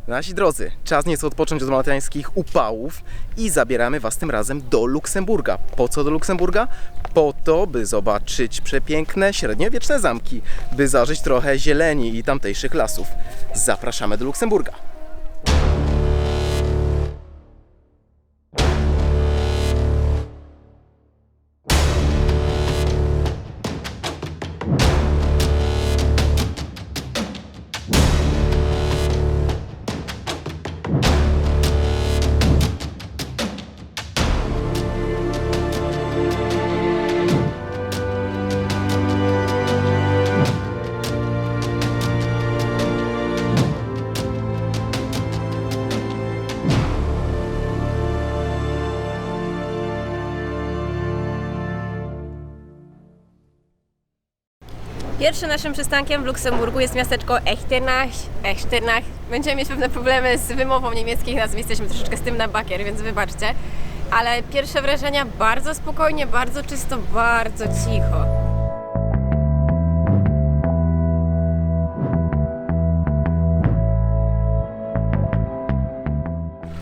Nasi drodzy, czas nieco odpocząć od maltańskich upałów i zabieramy Was tym razem do Luksemburga. Po co do Luksemburga? Po to, by zobaczyć przepiękne, średniowieczne zamki, by zażyć trochę zieleni i tamtejszych lasów. Zapraszamy do Luksemburga. Pierwszym naszym przystankiem w Luksemburgu jest miasteczko Echternach. Będziemy mieć pewne problemy z wymową niemieckich nazw, jesteśmy troszeczkę z tym na bakier, więc wybaczcie. Ale pierwsze wrażenia bardzo spokojnie, bardzo czysto, bardzo cicho.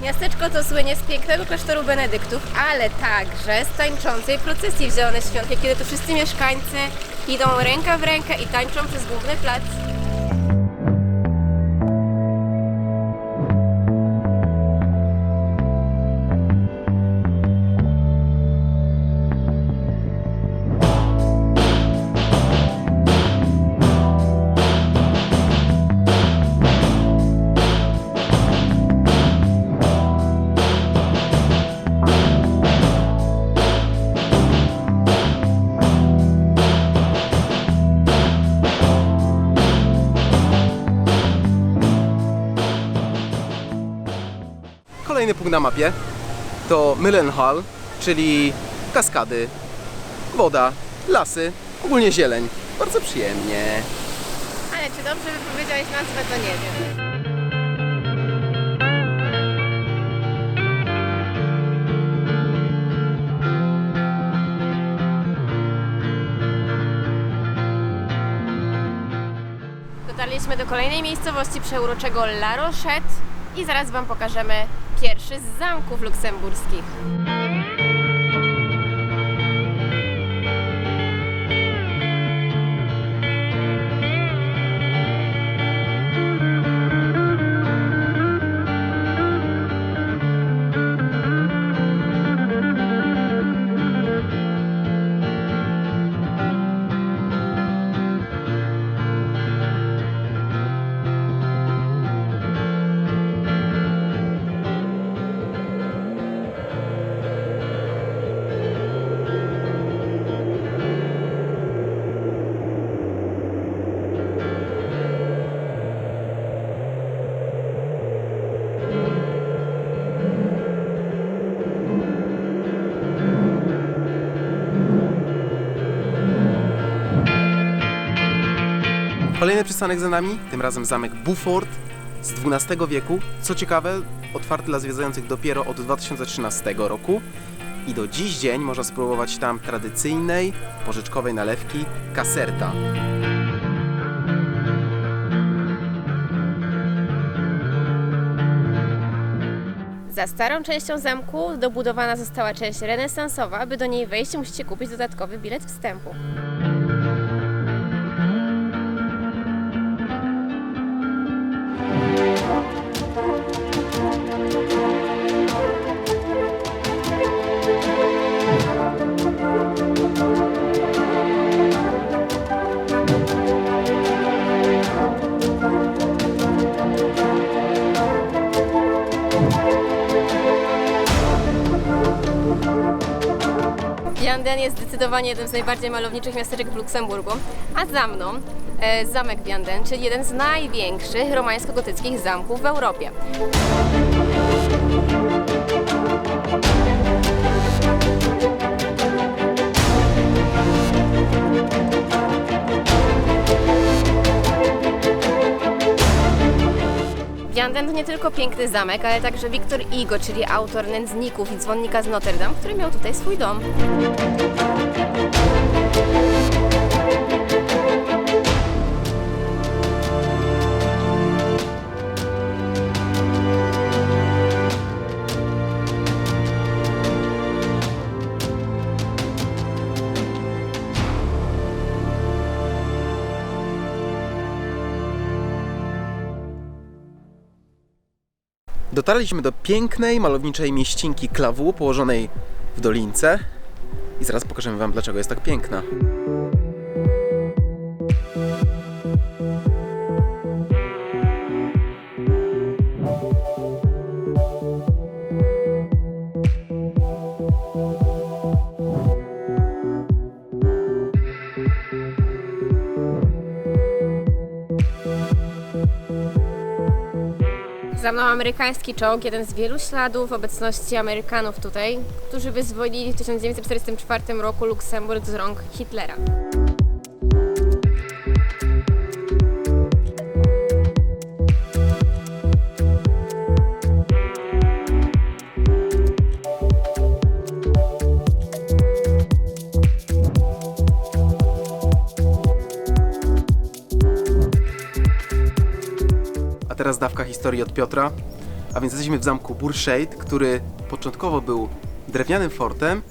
Miasteczko to słynie z pięknego klasztoru benedyktów, ale także z tańczącej procesji w zielone świątki, kiedy to wszyscy mieszkańcy idą ręka w rękę i tańczą przez główny plac. Kolejny punkt na mapie to Myllenhall, czyli kaskady, woda, lasy, ogólnie zieleń. Bardzo przyjemnie. Ale czy dobrze wypowiedziałeś nazwę, to nie wiem. Dotarliśmy do kolejnej miejscowości przeuroczego La Rochette i zaraz Wam pokażemy pierwszy z zamków luksemburskich. Kolejny przystanek za nami, tym razem zamek Beaufort z XII wieku. Co ciekawe, otwarty dla zwiedzających dopiero od 2013 roku i do dziś dzień można spróbować tam tradycyjnej, porzeczkowej nalewki Caserta. Za starą częścią zamku dobudowana została część renesansowa. Aby do niej wejść, musicie kupić dodatkowy bilet wstępu. Vianden jest zdecydowanie jednym z najbardziej malowniczych miasteczek w Luksemburgu, a za mną zamek Vianden, czyli jeden z największych romańsko-gotyckich zamków w Europie. Vianden to nie tylko piękny zamek, ale także Victor Hugo, czyli autor Nędzników i Dzwonnika z Notre Dame, który miał tutaj swój dom. Dotarliśmy do pięknej, malowniczej mieścinki Clawoux położonej w dolince i zaraz pokażemy Wam, dlaczego jest tak piękna. Za mną amerykański czołg, jeden z wielu śladów obecności Amerykanów tutaj, którzy wyzwolili w 1944 roku Luksemburg z rąk Hitlera. A teraz dawka historii od Piotra. A więc jesteśmy w zamku Burscheid, który początkowo był drewnianym fortem,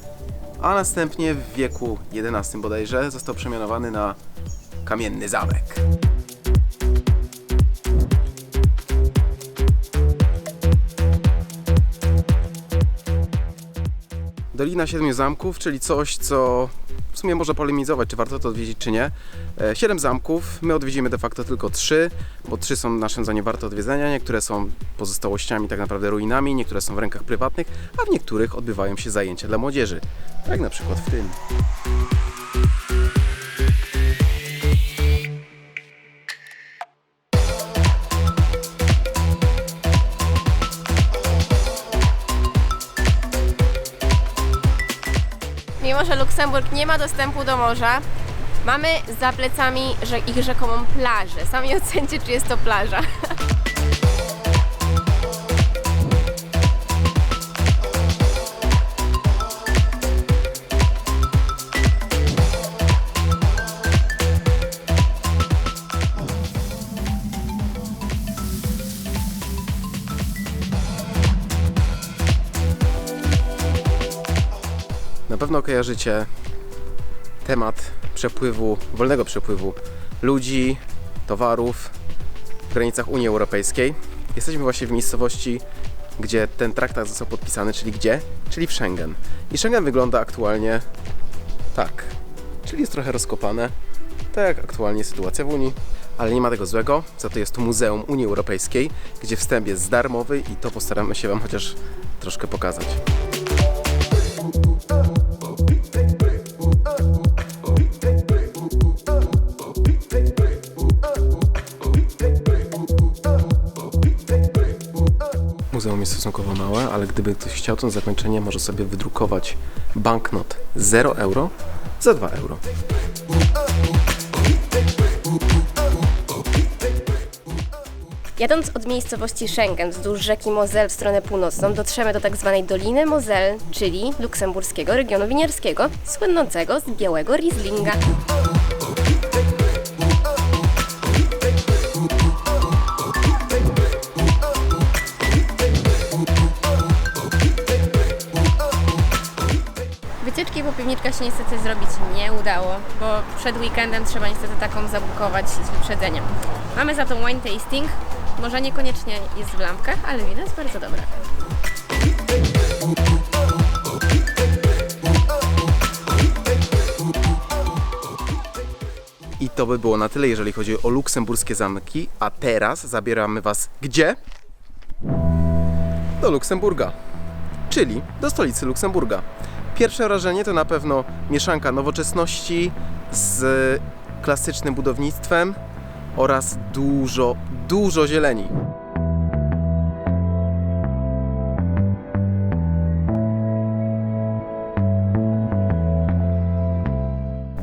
a następnie w wieku XI bodajże został przemianowany na kamienny zamek. Dolina Siedmiu Zamków, czyli coś, co w sumie może polemizować, czy warto to odwiedzić, czy nie. 7 zamków, my odwiedzimy de facto tylko 3, bo 3 są naszym zdaniem warte odwiedzenia. Niektóre są pozostałościami, tak naprawdę ruinami, niektóre są w rękach prywatnych, a w niektórych odbywają się zajęcia dla młodzieży. Jak na przykład w tym. Mimo że Luksemburg nie ma dostępu do morza, mamy za plecami ich rzekomą plażę. Sami ocencie, czy jest to plaża. Na pewno kojarzycie temat przepływu, wolnego przepływu ludzi, towarów w granicach Unii Europejskiej. Jesteśmy właśnie w miejscowości, gdzie ten traktat został podpisany, czyli gdzie? Czyli w Schengen. I Schengen wygląda aktualnie tak, czyli jest trochę rozkopane, tak jak aktualnie sytuacja w Unii. Ale nie ma tego złego, za to jest tu Muzeum Unii Europejskiej, gdzie wstęp jest darmowy i to postaramy się Wam chociaż troszkę pokazać. Muzeum jest stosunkowo małe, ale gdyby ktoś chciał, to na zakończenie może sobie wydrukować banknot 0 euro za 2 euro. Jadąc od miejscowości Schengen wzdłuż rzeki Moselle w stronę północną, dotrzemy do tak zwanej Doliny Moselle, czyli luksemburskiego regionu winierskiego, słynącego z białego Rieslinga. Wycieczki po piwniczkach się niestety zrobić nie udało, bo przed weekendem trzeba niestety taką zabukować z wyprzedzeniem. Mamy za to wine tasting, może niekoniecznie jest w lampkach, ale wino jest bardzo dobre. I to by było na tyle, jeżeli chodzi o luksemburskie zamki, a teraz zabieramy Was gdzie? Do Luksemburga, czyli do stolicy Luksemburga. Pierwsze wrażenie to na pewno mieszanka nowoczesności z klasycznym budownictwem oraz dużo zieleni.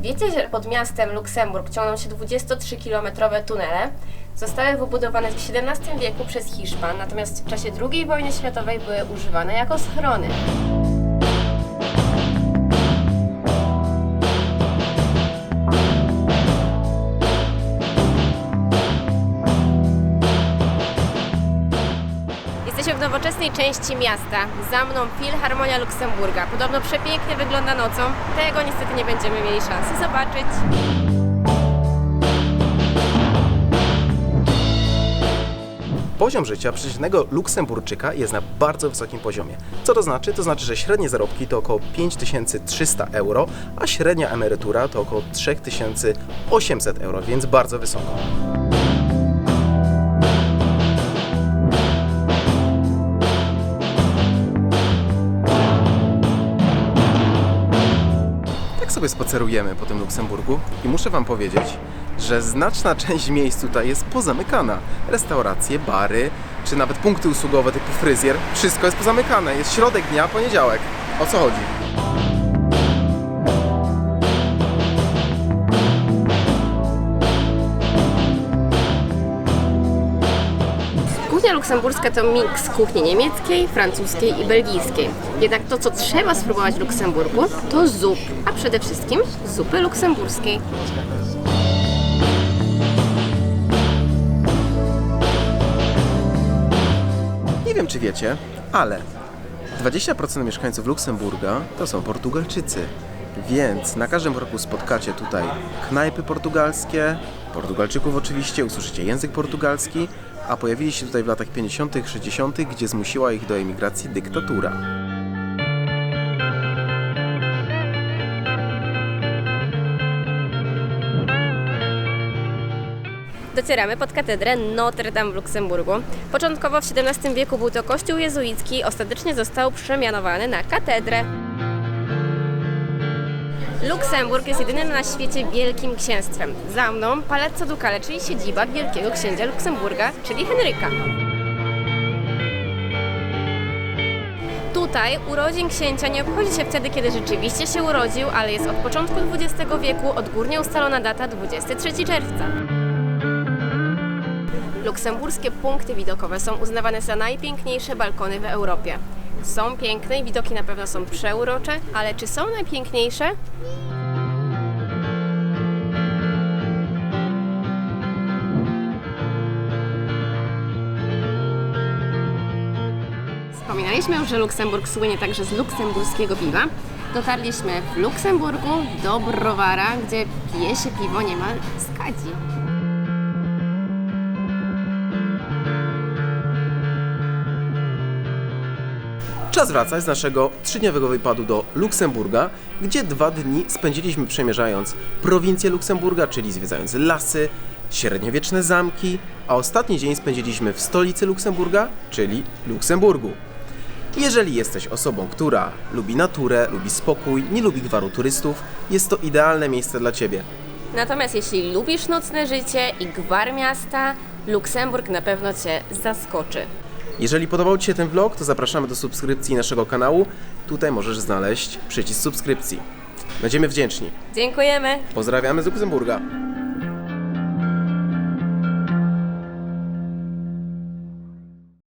Wiecie, że pod miastem Luksemburg ciągną się 23-kilometrowe tunele? Zostały wybudowane w XVII wieku przez Hiszpan, natomiast w czasie II wojny światowej były używane jako schrony. Jesteśmy w nowoczesnej części miasta. Za mną Filharmonia Luksemburga. Podobno przepięknie wygląda nocą. Tego niestety nie będziemy mieli szansy zobaczyć. poziom życia przeciętnego Luksemburczyka jest na bardzo wysokim poziomie. Co to znaczy? To znaczy, że średnie zarobki to około 5300 euro, a średnia emerytura to około 3800 euro, więc bardzo wysoko. Sobie spacerujemy po tym Luksemburgu i muszę Wam powiedzieć, że znaczna część miejsc tutaj jest pozamykana. Restauracje, bary, czy nawet punkty usługowe typu fryzjer, wszystko jest pozamykane. Jest środek dnia, poniedziałek. O co chodzi? Kuchnia luksemburska to miks kuchni niemieckiej, francuskiej i belgijskiej. Jednak to, co trzeba spróbować w Luksemburgu, to zup, a przede wszystkim zupy luksemburskiej. Nie wiem, czy wiecie, ale 20% mieszkańców Luksemburga to są Portugalczycy. Więc na każdym kroku spotkacie tutaj knajpy portugalskie, Portugalczyków oczywiście, usłyszycie język portugalski, a pojawili się tutaj w latach 50., 60., gdzie zmusiła ich do emigracji dyktatura. Docieramy pod katedrę Notre Dame w Luksemburgu. Początkowo w XVII wieku był to kościół jezuicki, ostatecznie został przemianowany na katedrę. Luksemburg jest jedynym na świecie wielkim księstwem. Za mną Palazzo Ducale, czyli siedziba wielkiego księcia Luksemburga, czyli Henryka. Tutaj urodzin księcia nie obchodzi się wtedy, kiedy rzeczywiście się urodził, ale jest od początku XX wieku odgórnie ustalona data 23 czerwca. Luksemburskie punkty widokowe są uznawane za najpiękniejsze balkony w Europie. Są piękne i widoki na pewno są przeurocze, ale czy są najpiękniejsze? Wspominaliśmy już, że Luksemburg słynie także z luksemburskiego piwa. Dotarliśmy w Luksemburgu do browara, gdzie pije się piwo niemal z kadzi. Czas wracać z naszego 3-dniowego wypadu do Luksemburga, gdzie 2 dni spędziliśmy przemierzając prowincję Luksemburga, czyli zwiedzając lasy, średniowieczne zamki, a ostatni dzień spędziliśmy w stolicy Luksemburga, czyli Luksemburgu. Jeżeli jesteś osobą, która lubi naturę, lubi spokój, nie lubi gwaru turystów, jest to idealne miejsce dla Ciebie. Natomiast jeśli lubisz nocne życie i gwar miasta, Luksemburg na pewno Cię zaskoczy. Jeżeli podobał Ci się ten vlog, to zapraszamy do subskrypcji naszego kanału. Tutaj możesz znaleźć przycisk subskrypcji. Będziemy wdzięczni. Dziękujemy! Pozdrawiamy z Luksemburga.